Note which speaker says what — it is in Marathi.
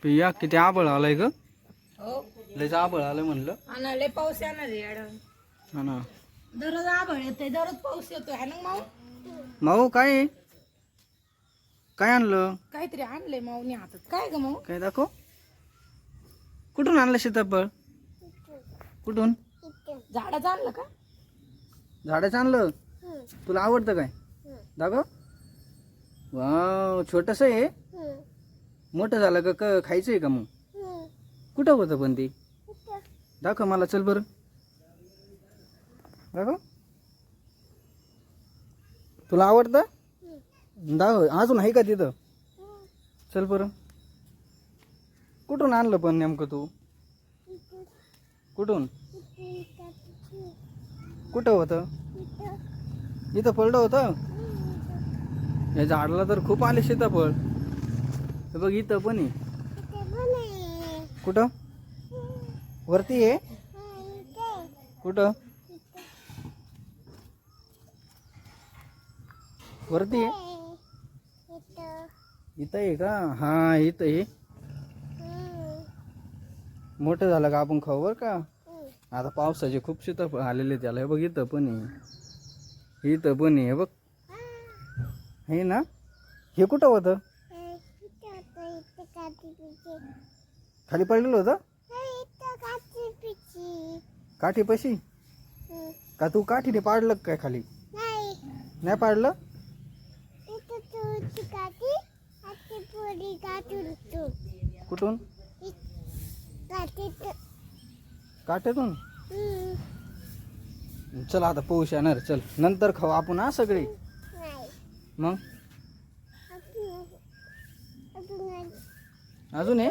Speaker 1: पिया किती आबळ आलंय ग.
Speaker 2: हो
Speaker 1: लयच आबळ आलंय म्हणलं.
Speaker 2: आणि लय पाऊस येणार आहे याड.
Speaker 1: हा ना.
Speaker 2: दररोज आभाळ येते दररोज पाऊस येतोय है ना माऊ.
Speaker 1: माऊ काय आहे? काय आणलं?
Speaker 2: काहीतरी आणलंय माऊनी हातात. काय ग माऊ?
Speaker 1: काय दाखव. कुठून आणलं सीताफळ? कुठून?
Speaker 2: झाडाचं आणलं का?
Speaker 1: झाडाचं आणलं. तुला आवडतं काय? दाखव. वाव छोटस आहे. मोठं झालं का खायचंय का मग? कुठं होतं पण ते? दाखव मला. चल बरं दाखव. तुला आवडतं? दाखव. अजून आहे का तिथं? चल बरं. कुठून आणलं पण नेमकं तू? कुठून? कुठं होतं? इथं पडलं होतं. या झाडाला तर खूप आले सीताफळ. हे बघ इथं पण आहे. कुठं? वरती आहे. कुठं? वरती आहे. इथं आहे का? हा इथं आहे. मोठं झालं का आपण खाऊ बरं का. आता पावसाचे खूप सीताफळ आलेले त्याला. हे बघ इथं पण आहे. इथं पण आहे. हे बघ हे ना. हे कुठं होतं? खाली पडलेलं होतं. काठीपाशी का? तू काठीने पाडलं काय खाली? नाही पाडलं. कुठून? काठ्यातून. चल आता पाऊस येणार. चल नंतर खाऊ आपण हा सगळे. मग अजून आहे.